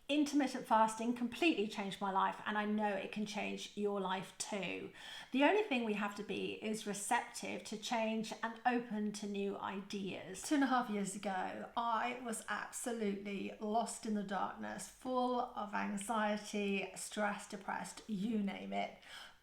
Intermittent fasting completely changed my life, and I know it can change your life too. The only thing we have to be is receptive to change and open to new ideas. 2.5 years ago, I was absolutely lost in the darkness, full of anxiety, stress, depressed, you name it.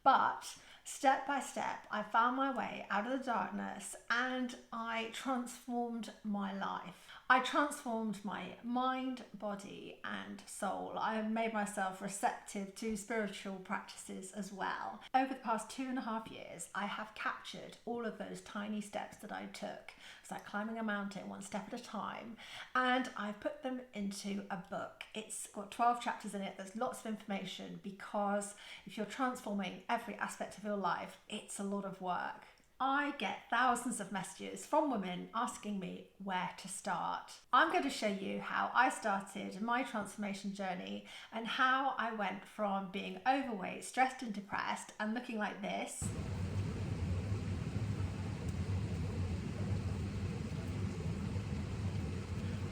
But step by step, I found my way out of the darkness and I transformed my life. I transformed my mind, body, and soul. I made myself receptive to spiritual practices as well. Over the past 2.5 years, I have captured all of those tiny steps that I took. It's like climbing a mountain one step at a time, and I've put them into a book. It's got 12 chapters in it. There's lots of information because if you're transforming every aspect of your life, it's a lot of work. I get thousands of messages from women asking me where to start. I'm going to show you how I started my transformation journey and how I went from being overweight, stressed and depressed and looking like this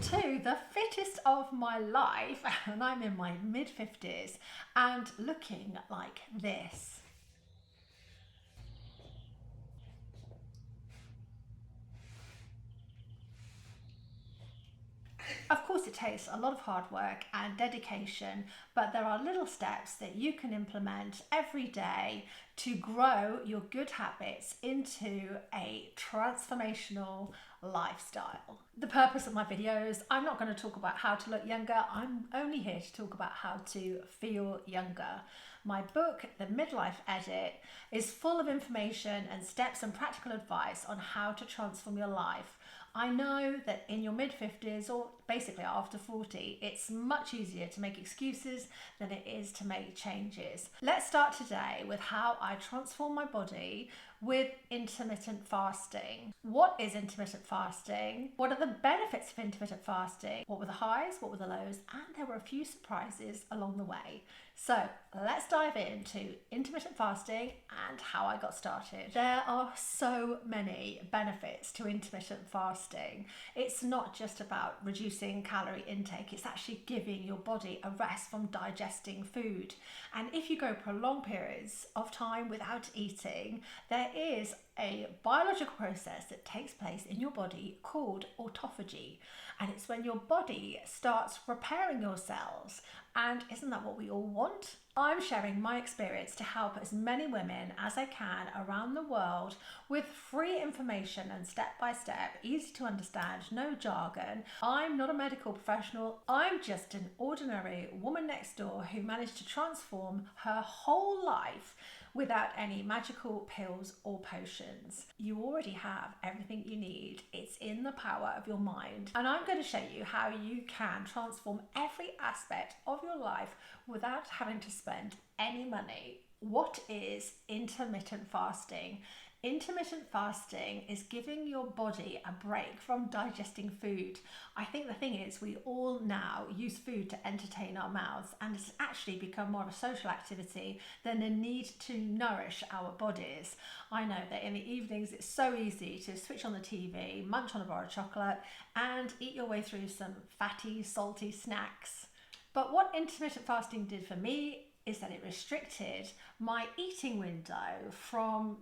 to the fittest of my life, and I'm in my mid-50s and looking like this. Of course, it takes a lot of hard work and dedication, but there are little steps that you can implement every day to grow your good habits into a transformational lifestyle. The purpose of my videos, I'm not going to talk about how to look younger, I'm only here to talk about how to feel younger. My book, The Midlife Edit, is full of information and steps and practical advice on how to transform your life. I know that in your mid-50s or basically after 40, it's much easier to make excuses than it is to make changes. Let's start today with how I transform my body with intermittent fasting. What is intermittent fasting? What are the benefits of intermittent fasting? What were the highs? What were the lows? And there were a few surprises along the way. So let's dive into intermittent fasting and how I got started. There are so many benefits to intermittent fasting. It's not just about reducing calorie intake, it's actually giving your body a rest from digesting food. And if you go prolonged periods of time without eating, there is a biological process that takes place in your body called autophagy. And it's when your body starts repairing your cells. And isn't that what we all want? I'm sharing my experience to help as many women as I can around the world with free information and step-by-step, easy to understand, no jargon. I'm not a medical professional. I'm just an ordinary woman next door who managed to transform her whole life without any magical pills or potions. You already have everything you need. It's in the power of your mind. And I'm going to show you how you can transform every aspect of your life without having to spend any money. What is intermittent fasting? Intermittent fasting is giving your body a break from digesting food. I think the thing is we all now use food to entertain our mouths, and it's actually become more of a social activity than a need to nourish our bodies. I know that in the evenings it's so easy to switch on the TV, munch on a bar of chocolate and eat your way through some fatty, salty snacks. But what intermittent fasting did for me is that it restricted my eating window from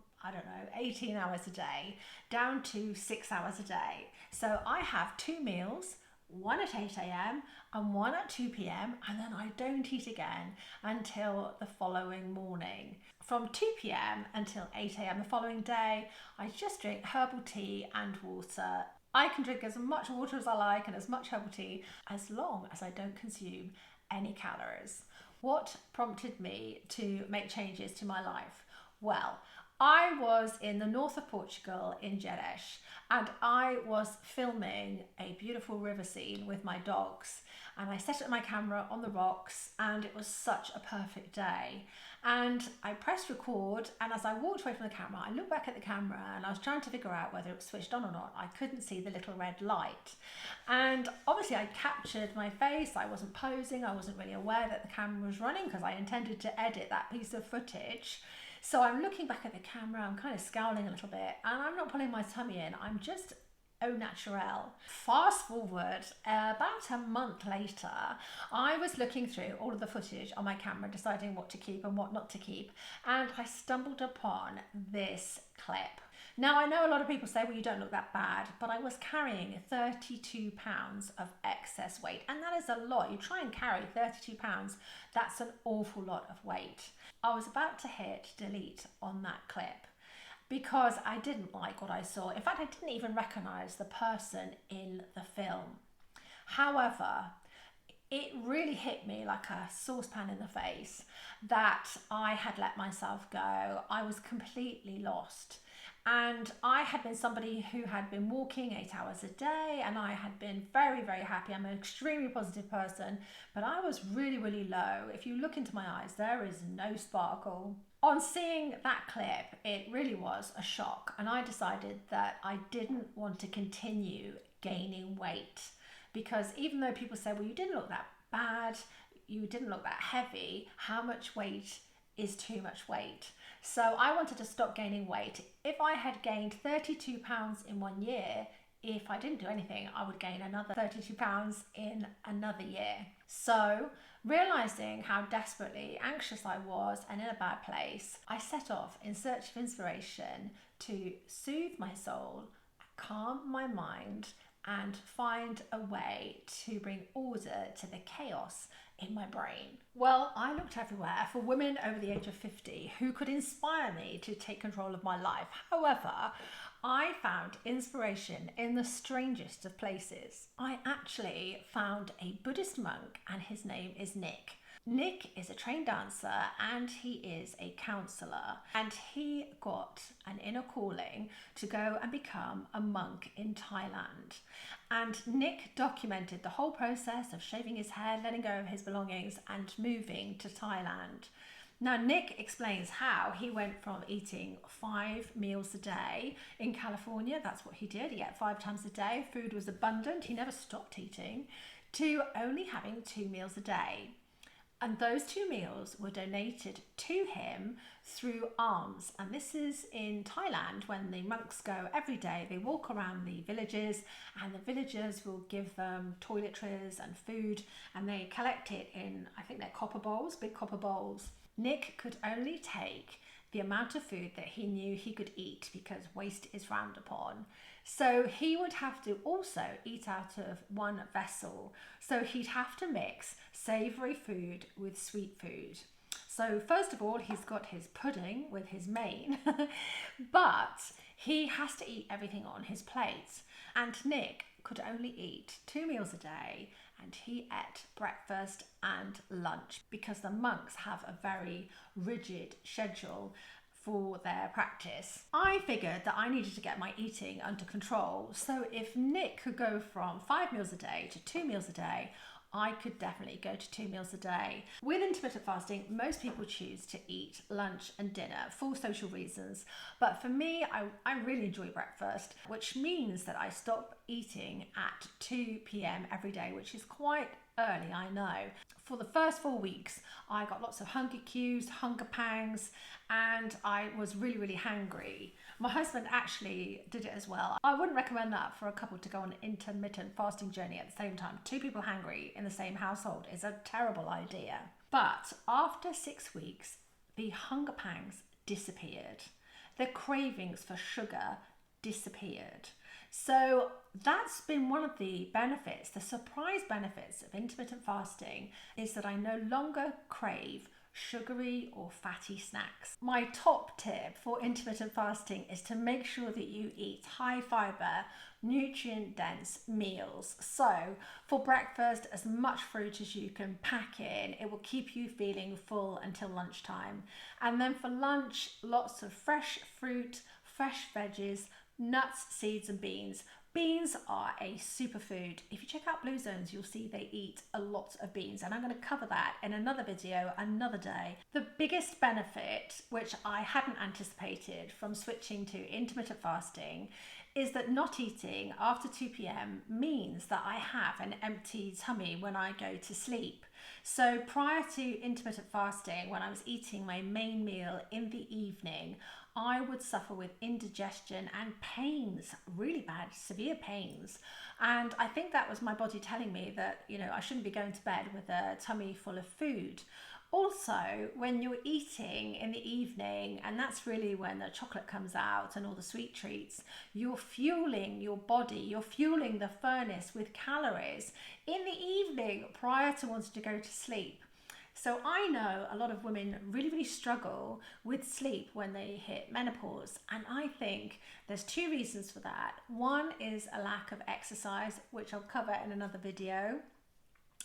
18 hours a day down to 6 hours a day. So I have 2 meals, one at 8 a.m. and one at 2 p.m. and then I don't eat again until the following morning. From 2 p.m. until 8 a.m. the following day, I just drink herbal tea and water. I can drink as much water as I like and as much herbal tea as long as I don't consume any calories. What prompted me to make changes to my life? Well, I was in the north of Portugal in Jadas, and I was filming a beautiful river scene with my dogs, and I set up my camera on the rocks and it was such a perfect day. And I pressed record, and as I walked away from the camera, I looked back at the camera and I was trying to figure out whether it was switched on or not. I couldn't see the little red light. And obviously I captured my face, I wasn't posing, I wasn't really aware that the camera was running because I intended to edit that piece of footage. So I'm looking back at the camera, I'm kind of scowling a little bit, and I'm not pulling my tummy in, I'm just au naturel. Fast forward about a month later, I was looking through all of the footage on my camera, deciding what to keep and what not to keep, and I stumbled upon this clip. Now, I know a lot of people say, well, you don't look that bad, but I was carrying 32 pounds of excess weight, and that is a lot. You try and carry 32 pounds, that's an awful lot of weight. I was about to hit delete on that clip because I didn't like what I saw. In fact, I didn't even recognize the person in the film. However, it really hit me like a saucepan in the face that I had let myself go. I was completely lost. And I had been somebody who had been walking 8 hours a day, and I had been very, very happy. I'm an extremely positive person, but I was really, really low. If you look into my eyes, there is no sparkle. On seeing that clip, it really was a shock, and I decided that I didn't want to continue gaining weight, because even though people say, well, you didn't look that bad, you didn't look that heavy, how much weight is too much weight? So I wanted to stop gaining weight. If I had gained 32 pounds in 1 year, if I didn't do anything, I would gain another 32 pounds in another year. So realizing how desperately anxious I was and in a bad place, I set off in search of inspiration to soothe my soul, calm my mind, and find a way to bring order to the chaos in my brain. Well, I looked everywhere for women over the age of 50 who could inspire me to take control of my life. However, I found inspiration in the strangest of places. I actually found a Buddhist monk, and his name is Nick. Nick is a trained dancer and he is a counsellor, and he got an inner calling to go and become a monk in Thailand. And Nick documented the whole process of shaving his hair, letting go of his belongings, and moving to Thailand. Now, Nick explains how he went from eating 5 meals a day in California, that's what he did, he ate 5 times a day, food was abundant, he never stopped eating, to only having 2 meals a day. And those 2 meals were donated to him through alms. And this is in Thailand, when the monks go every day. They walk around the villages, and the villagers will give them toiletries and food, and they collect it in, I think they're copper bowls, big copper bowls. Nick could only take the amount of food that he knew he could eat, because waste is frowned upon. So he would have to also eat out of one vessel. So he'd have to mix savoury food with sweet food. So first of all, he's got his pudding with his main, but he has to eat everything on his plate. And Nick could only eat 2 meals a day, and he ate breakfast and lunch, because the monks have a very rigid schedule for their practice. I figured that I needed to get my eating under control. So if Nick could go from 5 meals a day to 2 meals a day, I could definitely go to 2 meals a day. With intermittent fasting, most people choose to eat lunch and dinner for social reasons. But for me, I really enjoy breakfast, which means that I stop eating at 2 p.m. every day, which is quite early, I know. For the first 4 weeks, I got lots of hunger cues, hunger pangs, and I was really, really hangry. My husband actually did it as well. I wouldn't recommend that for a couple to go on an intermittent fasting journey at the same time. 2 people hangry in the same household is a terrible idea. But after 6 weeks, the hunger pangs disappeared. The cravings for sugar disappeared. So that's been one of the benefits, the surprise benefits of intermittent fasting, is that I no longer crave sugary or fatty snacks. My top tip for intermittent fasting is to make sure that you eat high fiber, nutrient dense meals. So for breakfast, as much fruit as you can pack in. It will keep you feeling full until lunchtime. And then for lunch, lots of fresh fruit, fresh veggies, nuts, seeds and beans. Beans are a superfood. If you check out Blue Zones, you'll see they eat a lot of beans, and I'm going to cover that in another video another day. The biggest benefit, which I hadn't anticipated from switching to intermittent fasting, is that not eating after 2 p.m. means that I have an empty tummy when I go to sleep. So prior to intermittent fasting, when I was eating my main meal in the evening, I would suffer with indigestion and pains, really bad, severe pains. And I think that was my body telling me that, I shouldn't be going to bed with a tummy full of food. Also, when you're eating in the evening, and that's really when the chocolate comes out and all the sweet treats, you're fueling your body, you're fueling the furnace with calories in the evening prior to wanting to go to sleep. So I know a lot of women really, really struggle with sleep when they hit menopause. And I think there's two reasons for that. One is a lack of exercise, which I'll cover in another video.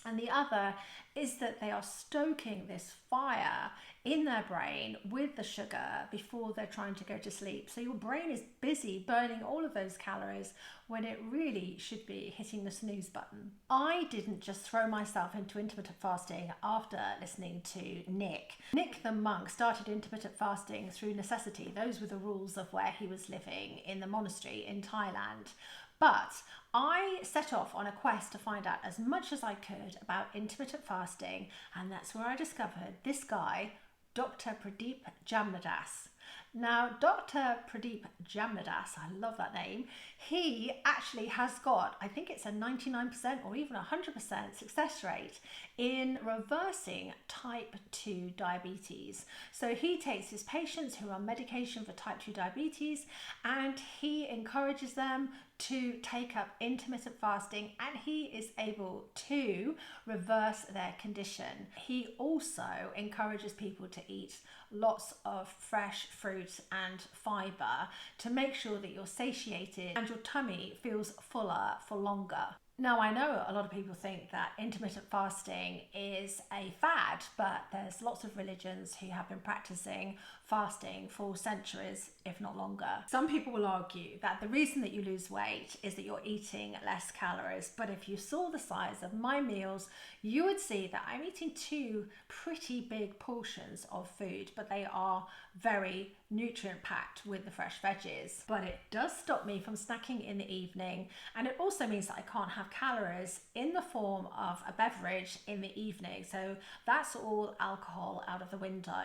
And the other is that they are stoking this fire in their brain with the sugar before they're trying to go to sleep. So your brain is busy burning all of those calories when it really should be hitting the snooze button. I didn't just throw myself into intermittent fasting after listening to Nick. Nick the monk started intermittent fasting through necessity. Those were the rules of where he was living in the monastery in Thailand. But I set off on a quest to find out as much as I could about intermittent fasting, and that's where I discovered this guy, Dr. Prip Jadas. Now, Dr. Prip Jadas, I love that name, he actually has got, I think it's a 99% or even 100% success rate in reversing type 2 diabetes. So he takes his patients who are on medication for type 2 diabetes and he encourages them to take up intermittent fasting, and he is able to reverse their condition. He also encourages people to eat lots of fresh fruits and fiber to make sure that you're satiated and your tummy feels fuller for longer. Now, I know a lot of people think that intermittent fasting is a fad, but there's lots of religions who have been practicing fasting for centuries, if not longer. Some people will argue that the reason that you lose weight is that you're eating less calories, but if you saw the size of my meals, you would see that I'm eating 2 pretty big portions of food, but they are very nutrient packed with the fresh veggies. But it does stop me from snacking in the evening, and it also means that I can't have calories in the form of a beverage in the evening. So that's all alcohol out of the window.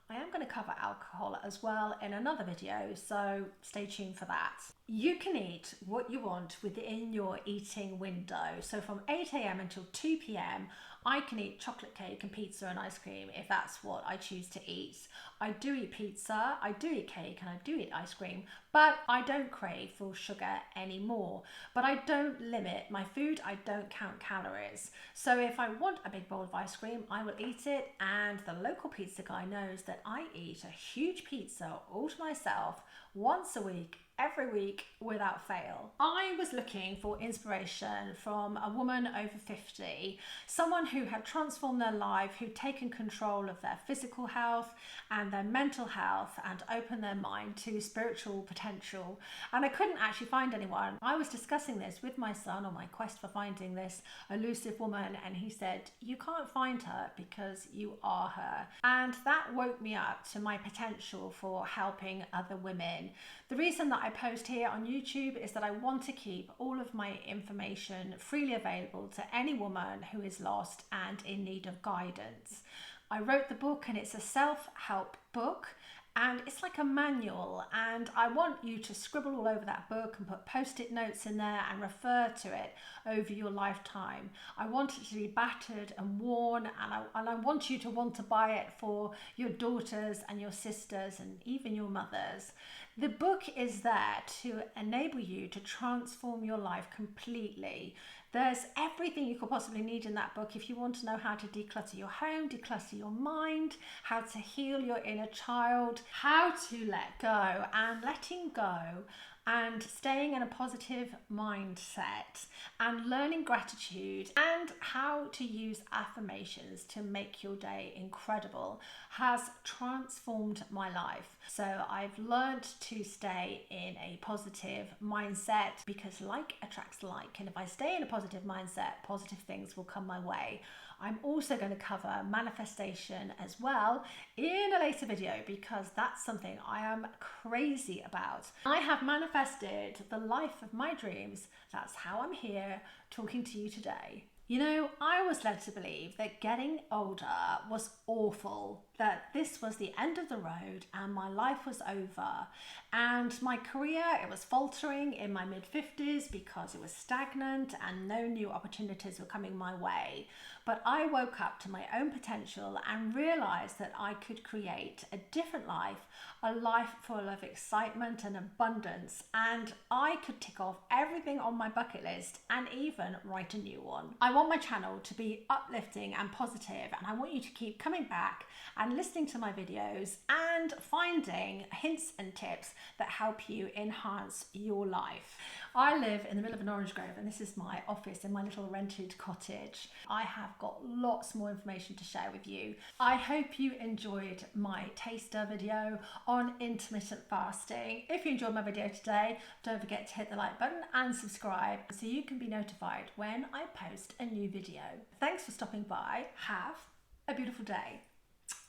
I am going to cover alcohol as well in another video, so stay tuned for that. You can eat what you want within your eating window. So from 8 a.m. until 2 p.m, I can eat chocolate cake and pizza and ice cream if that's what I choose to eat. I do eat pizza, I do eat cake, and I do eat ice cream, but I don't crave for sugar anymore. But I don't limit my food, I don't count calories. So if I want a big bowl of ice cream, I will eat it, and the local pizza guy knows that I eat a huge pizza all to myself once a week, every week without fail. I was looking for inspiration from a woman over 50, someone who had transformed their life, who'd taken control of their physical health and their mental health and opened their mind to spiritual potential. And I couldn't actually find anyone. I was discussing this with my son on my quest for finding this elusive woman, and he said, "You can't find her because you are her." And that woke me up to my potential for helping other women. The reason that I post here on YouTube is that I want to keep all of my information freely available to any woman who is lost and in need of guidance. I wrote the book, and it's a self-help book, and it's like a manual, and I want you to scribble all over that book and put post-it notes in there and refer to it over your lifetime. I want it to be battered and worn, and I want you to want to buy it for your daughters and your sisters and even your mothers. The book is there to enable you to transform your life completely. There's everything you could possibly need in that book if you want to know how to declutter your home, declutter your mind, how to heal your inner child, how to let go, and letting go and staying in a positive mindset and learning gratitude and how to use affirmations to make your day incredible has transformed my life. So I've learned to stay in a positive mindset because like attracts like, and if I stay in a positive mindset, positive things will come my way. I'm also going to cover manifestation as well in a later video because that's something I am crazy about. I have manifested the life of my dreams. That's how I'm here talking to you today. You know, I was led to believe that getting older was awful, that this was the end of the road and my life was over. And my career, it was faltering in my mid-50s because it was stagnant and no new opportunities were coming my way. But I woke up to my own potential and realized that I could create a different life, a life full of excitement and abundance, and I could tick off everything on my bucket list and even write a new one. I want my channel to be uplifting and positive, and I want you to keep coming back and listening to my videos and finding hints and tips that help you enhance your life. I live in the middle of an orange grove, and this is my office in my little rented cottage. I have got lots more information to share with you. I hope you enjoyed my taster video on intermittent fasting. If you enjoyed my video today, don't forget to hit the like button and subscribe so you can be notified when I post a new video. Thanks for stopping by. Have a beautiful day.